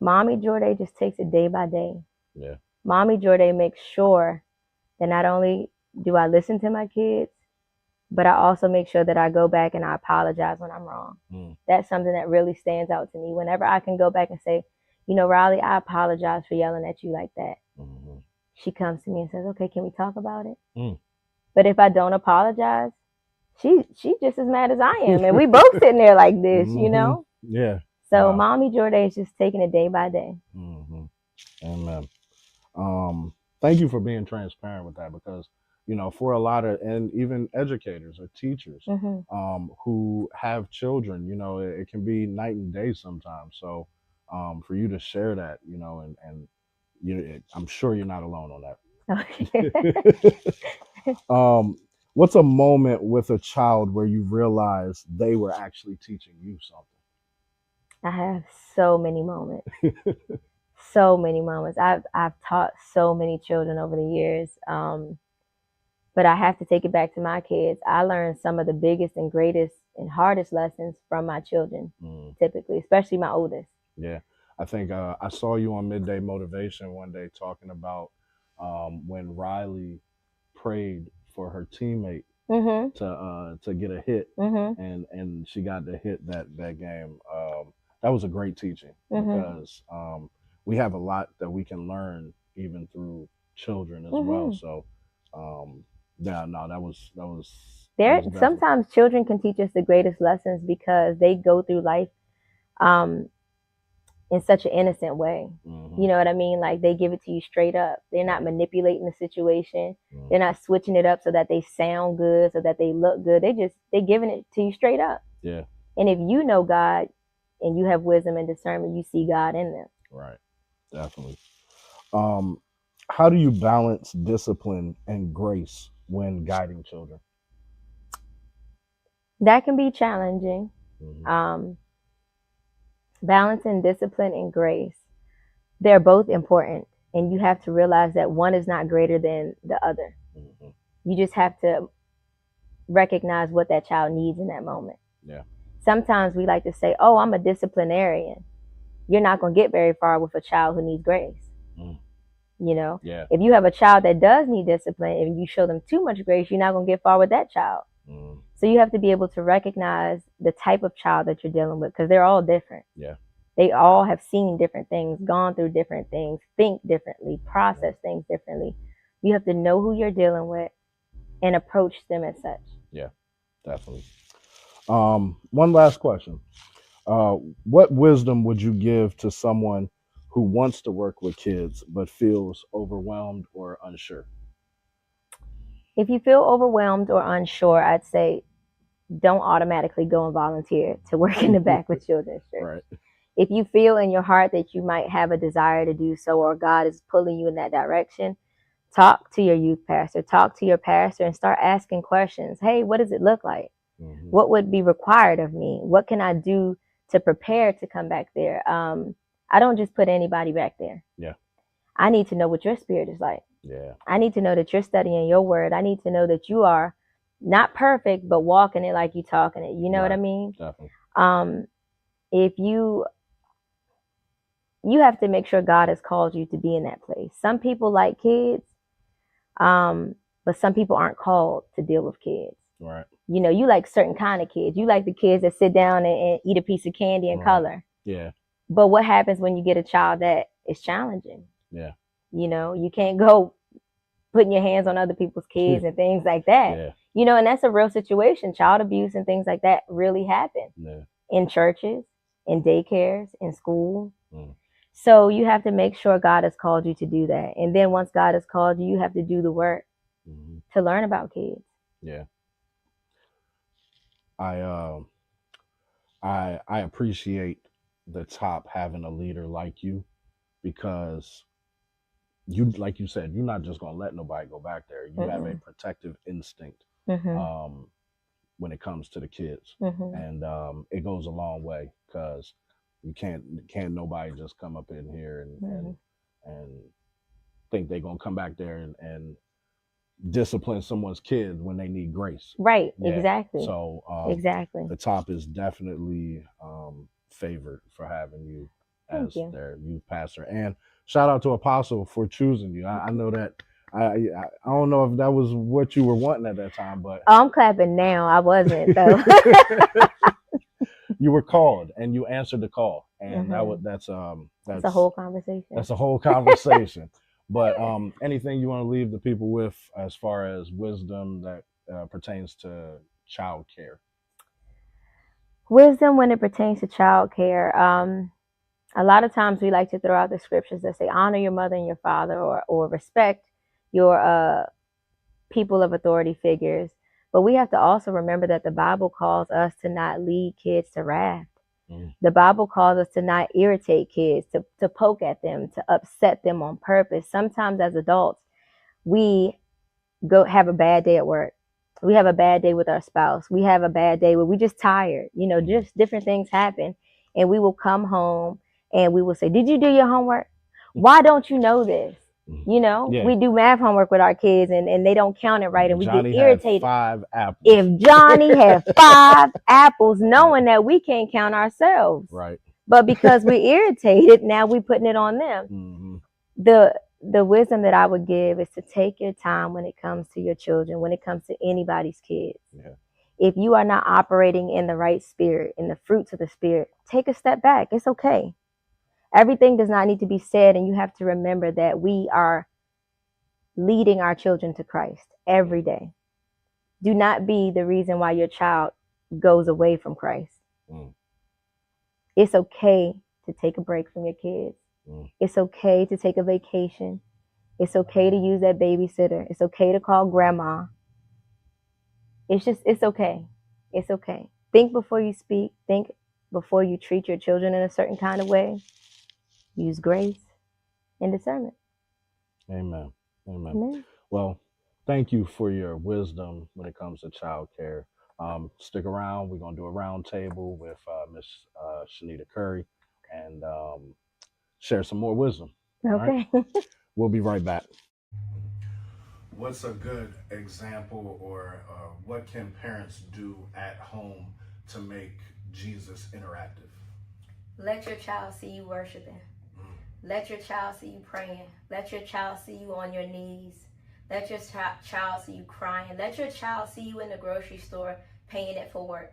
Mommy Jeour'De just takes it day by day. Yeah. Mommy Jeour'De makes sure that not only do I listen to my kids, but I also make sure that I go back and I apologize when I'm wrong. That's something that really stands out to me. Whenever I can go back and say, you know, Riley, I apologize for yelling at you like that. She comes to me and says, okay, can we talk about it? But if I don't apologize, she's just as mad as I am. And we both sitting there like this, you know? Yeah. So Mommy Jeour'De is just taking it day by day. Amen. Thank you for being transparent with that, because, you know, for a lot of, and even educators or teachers who have children, you know, it can be night and day sometimes. So for you to share that, you know, and I'm sure you're not alone on that. What's a moment with a child where you realize they were actually teaching you something? I have so many moments. So many moments. I've taught so many children over the years. But I have to take it back to my kids. I learned some of the biggest and greatest and hardest lessons from my children, typically, especially my oldest. Yeah. I think I saw you on Midday Motivation one day talking about when Riley prayed for her teammate to get a hit, and she got to hit that game. That was a great teaching, because we have a lot that we can learn even through children as well. So that was there. Sometimes children can teach us the greatest lessons because they go through life in such an innocent way. You know what I mean? Like, they give it to you straight up. They're not manipulating the situation. They're not switching it up so that they sound good, so that they look good. They're giving it to you straight up. Yeah. And if you know God and you have wisdom and discernment, you see God in them. Right. Definitely. How do you balance discipline and grace when guiding children? That can be challenging. Balancing discipline and grace, they're both important, and you have to realize that one is not greater than the other. You just have to recognize what that child needs in that moment. Yeah. Sometimes we like to say, oh, I'm a disciplinarian. You're not going to get very far with a child who needs grace. You know, if you have a child that does need discipline and you show them too much grace, you're not going to get far with that child. So you have to be able to recognize the type of child that you're dealing with, because they're all different. Yeah. They all have seen different things, gone through different things, think differently, process things differently. You have to know who you're dealing with and approach them as such. Yeah, definitely. One last question. What wisdom would you give to someone who wants to work with kids but feels overwhelmed or unsure? If you feel overwhelmed or unsure, I'd say don't automatically go and volunteer to work in the back with children's church. Right. If you feel in your heart that you might have a desire to do so, or God is pulling you in that direction, talk to your youth pastor, talk to your pastor, and start asking questions. Hey, what does it look like? Mm-hmm. What would be required of me? What can I do to prepare to come back there? I don't just put anybody back there. Yeah. I need to know what your spirit is like. Yeah. I need to know that you're studying your word. I need to know that you are not perfect, but walking it like you talking it. You know what I mean? Definitely. If you have to make sure God has called you to be in that place. Some people like kids, but some people aren't called to deal with kids. Right. You know, you like certain kind of kids. You like the kids that sit down and eat a piece of candy and color. Yeah. But what happens when you get a child that is challenging? Yeah. You know, you can't go putting your hands on other people's kids and things like that. Yeah. You know, and that's a real situation. Child abuse and things like that really happen in churches, in daycares, in school. So you have to make sure God has called you to do that. And then once God has called you, you have to do the work to learn about kids. Yeah. I appreciate the top having a leader like you, because you, like you said, you're not just gonna let nobody go back there. You have a protective instinct when it comes to the kids, and it goes a long way, because you can't nobody just come up in here and think they're gonna come back there and discipline someone's kid when they need grace. Right. Yeah. Exactly. So exactly, the top is definitely favored for having you as their youth pastor. And shout out to Apostle for choosing you. I know that I don't know if that was what you were wanting at that time, but I'm clapping now. I wasn't though. You were called and you answered the call, and that's a whole conversation. That's a whole conversation. But anything you want to leave the people with as far as wisdom that pertains to child care? Wisdom when it pertains to child care. A lot of times we like to throw out the scriptures that say honor your mother and your father, or respect your people of authority figures. But we have to also remember that the Bible calls us to not lead kids to wrath. The Bible calls us to not irritate kids, to poke at them, to upset them on purpose. Sometimes as adults, we go have a bad day at work. We have a bad day with our spouse. We have a bad day where we're just tired. You know, just different things happen. And we will come home and we will say, did you do your homework? Why don't you know this? You know, we do math homework with our kids and they don't count it right, and we Johnny get irritated. Had 5 apples. If Johnny had 5 apples, knowing that we can't count ourselves. Right. But because we're irritated, now we're putting it on them. The wisdom that I would give is to take your time when it comes to your children, when it comes to anybody's kids. Yeah. If you are not operating in the right spirit, in the fruits of the spirit, take a step back. It's okay. Everything does not need to be said, and you have to remember that we are leading our children to Christ every day. Do not be the reason why your child goes away from Christ. It's okay to take a break from your kids. It's okay to take a vacation. It's okay to use that babysitter. It's okay to call grandma. It's okay. It's okay. Think before you speak. Think before you treat your children in a certain kind of way. Use grace and discernment. Amen. Amen. Well, thank you for your wisdom when it comes to child care. Stick around. We're going to do a round table with Miss Shanita Curry and share some more wisdom. Okay. Right? We'll be right back. What's a good example, or what can parents do at home to make Jesus interactive? Let your child see you worshiping. Let your child see you praying. Let your child see you on your knees. Let your child see you crying. Let your child see you in the grocery store paying it forward.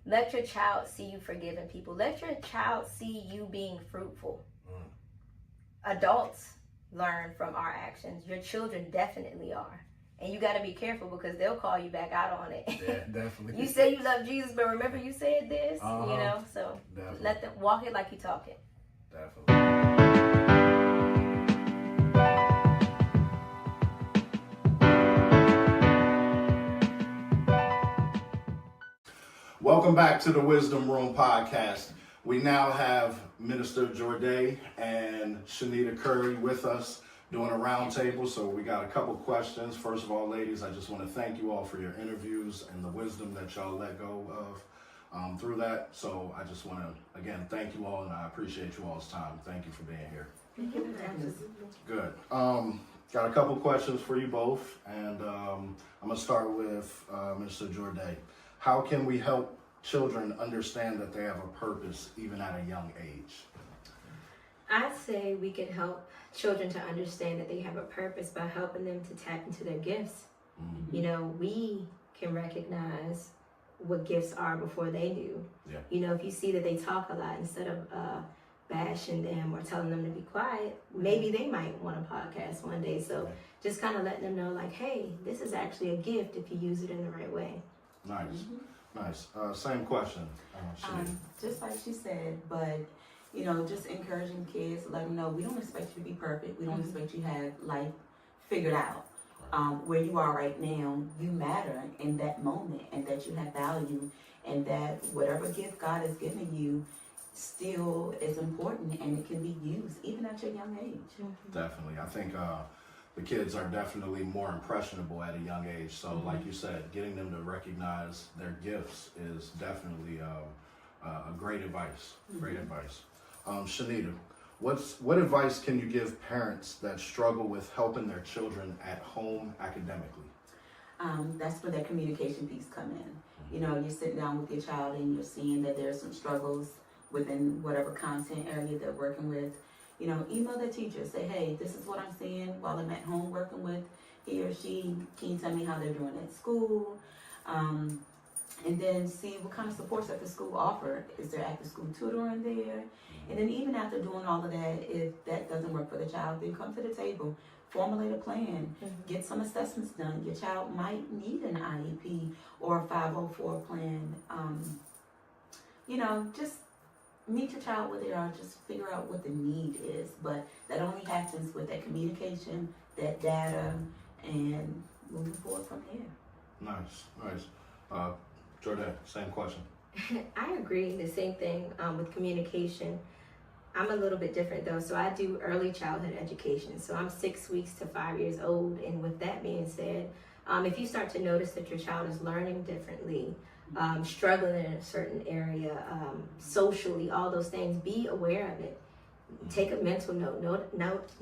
Let your child see you forgiving people. Let your child see you being fruitful. Adults learn from our actions. Your children definitely are. And you got to be careful because they'll call you back out on it. Yeah, definitely. You say you love Jesus, but remember you said this, Uh-huh. you know? So Definitely. let them walk it like you talk it. Definitely. Welcome back to the Wisdom Room podcast. We now have Minister Jeour'De and Shanita Curry with us doing a roundtable. So we got a couple questions. First of all, ladies, I just want to thank you all for your interviews and the wisdom that y'all let go of through that. So I just want to, again, thank you all, and I appreciate you all's time. Thank you for being here. Good. Got a couple questions for you both, and I'm going to start with Mr. Jeour'De. How can we help children understand that they have a purpose even at a young age? I'd say we can help children to understand that they have a purpose by helping them to tap into their gifts. Mm-hmm. You know, we can recognize what gifts are before they do. Yeah. You know, if you see that they talk a lot, instead of bashing them or telling them to be quiet, maybe they might want a podcast one day. So just kind of letting them know, like, hey, this is actually a gift if you use it in the right way. Nice. Nice. Same question. Just like she said, but you know, just encouraging kids, let them know we don't expect you to be perfect. We don't expect you to have life figured out. Where you are right now, you matter in that moment, and that you have value, and that whatever gift God has given you still is important, and it can be used even at your young age. Definitely. I think the kids are definitely more impressionable at a young age. So like you said, getting them to recognize their gifts is definitely a great advice. Great advice. Shanita, what advice can you give parents that struggle with helping their children at home academically? That's where that communication piece come in. You know, you're sitting down with your child and you're seeing that there's some struggles within whatever content area they're working with. You know, email their teacher, say, hey, this is what I'm seeing while I'm at home working with he or she. Can you tell me how they're doing at school? And then see what kind of supports that the school offer. Is there after school tutoring there? And then even after doing all of that, if that doesn't work for the child, then come to the table, formulate a plan, get some assessments done. Your child might need an IEP or a 504 plan. You know, just meet your child where they are, just figure out what the need is. But that only happens with that communication, that data, and moving forward from there. Nice, nice. Jeour'De, same question. I agree. The same thing with communication. I'm a little bit different though. So I do early childhood education. So I'm 6 weeks to 5 years old. And with that being said, if you start to notice that your child is learning differently, struggling in a certain area, socially, all those things, be aware of it. Take a mental note,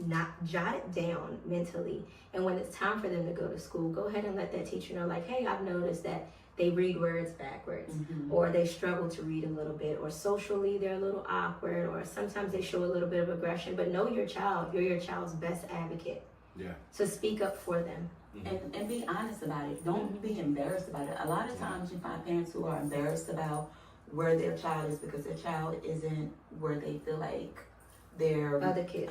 not jot it down mentally. And when it's time for them to go to school, go ahead and let that teacher know, like, hey, I've noticed that they read words backwards, or they struggle to read a little bit, or socially they're a little awkward, or sometimes they show a little bit of aggression. But know your child. You're your child's best advocate. Yeah. So speak up for them. And be honest about it. Don't be embarrassed about it. A lot of times you find parents who are embarrassed about where their child is because their child isn't where they feel like their Other kids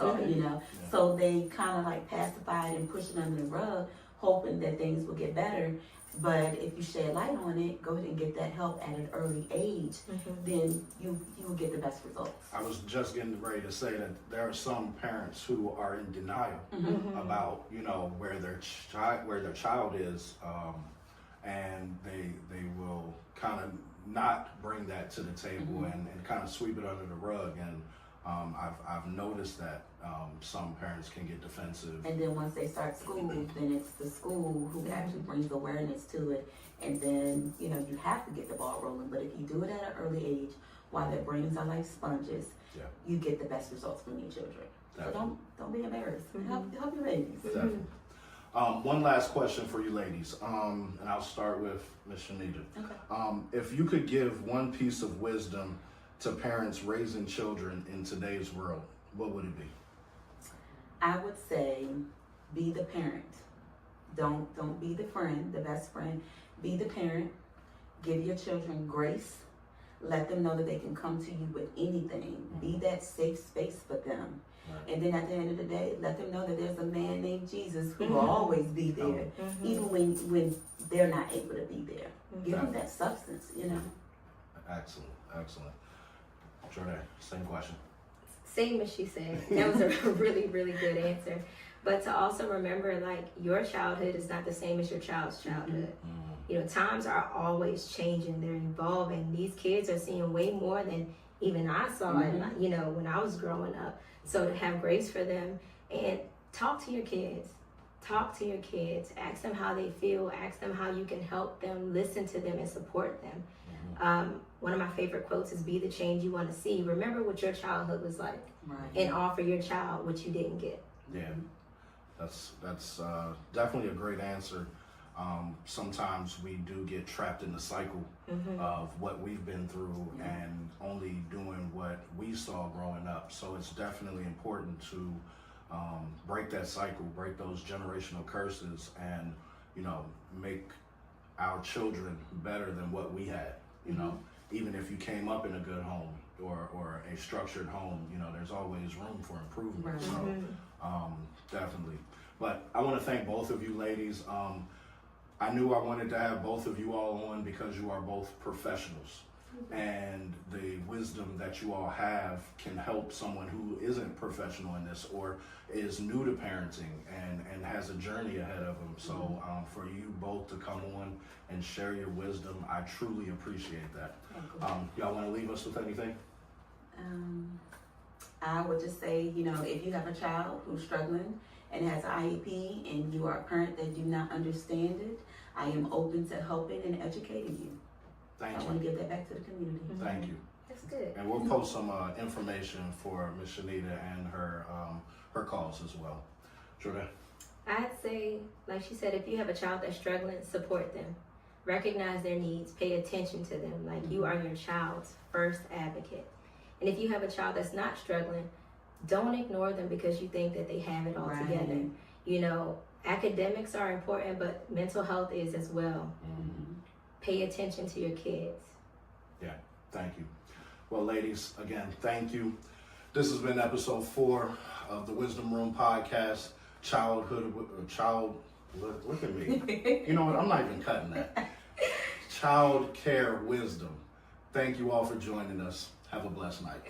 are, you know. Yeah. So they kind of like pacify it and push it under the rug, hoping that things will get better. But if you shed light on it, go ahead and get that help at an early age, then you will get the best results. I was just getting ready to say that there are some parents who are in denial about, you know, where their child is, and they will kind of not bring that to the table and kind of sweep it under the rug. And I've noticed that some parents can get defensive. And then once they start school, then it's the school who actually brings awareness to it. And then, you know, you have to get the ball rolling. But if you do it at an early age, while their brains are like sponges, you get the best results from your children. Definitely. So don't be embarrassed. Help your babies. Definitely. One last question for you ladies, and I'll start with Ms. Shanita. Okay. If you could give one piece of wisdom to parents raising children in today's world, what would it be? I would say, be the parent. Don't be the friend, the best friend. Be the parent. Give your children grace. Let them know that they can come to you with anything. Be that safe space for them. Right. And then at the end of the day, let them know that there's a man named Jesus who will always be there, even when they're not able to be there. Give them that substance, you know. Excellent, excellent. Jeour'De, same question. Same as she said. That was a really, really good answer. But to also remember, like, your childhood is not the same as your child's childhood. You know, times are always changing. They're evolving. These kids are seeing way more than even I saw, you know, when I was growing up. So to have grace for them and talk to your kids. Talk to your kids. Ask them how they feel. Ask them how you can help them. Listen to them and support them. One of my favorite quotes is, be the change you want to see. Remember what your childhood was like, and offer your child what you didn't get. Yeah, that's definitely a great answer. Sometimes we do get trapped in the cycle of what we've been through and only doing what we saw growing up. So it's definitely important to break that cycle, break those generational curses, and, you know, make our children better than what we had. You know, even if you came up in a good home or a structured home, you know, there's always room for improvement. So definitely. But I want to thank both of you ladies. I knew I wanted to have both of you all on because you are both professionals, and the wisdom that you all have can help someone who isn't professional in this or is new to parenting and has a journey ahead of them. So for you both to come on and share your wisdom, I truly appreciate that. Y'all want to leave us with anything? I would just say, you know, if you have a child who's struggling and has an IEP and you are a parent that do not understand it, I am open to helping and educating you. Thank I you. want to give that back to the community. Thank you. That's good. And we'll post some information for Miss Shanita and her calls as well. Jeour'De? I'd say, like she said, if you have a child that's struggling, support them. Recognize their needs. Pay attention to them. Like, you are your child's first advocate. And if you have a child that's not struggling, don't ignore them because you think that they have it all together. You know, academics are important, but mental health is as well. Pay attention to your kids. Yeah, thank you. Well, ladies, again, thank you. This has been episode 4 of the Wisdom Room podcast. Look at me. You know what? I'm not even cutting that. Childcare Wisdom. Thank you all for joining us. Have a blessed night.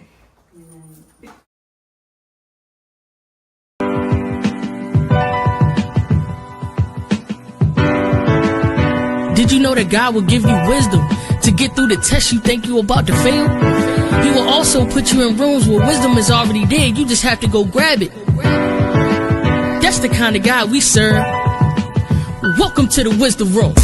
Did you know that God will give you wisdom to get through the test you think you're about to fail? He will also put you in rooms where wisdom is already there. You just have to go grab it. That's the kind of God we serve. Welcome to the Wisdom Room.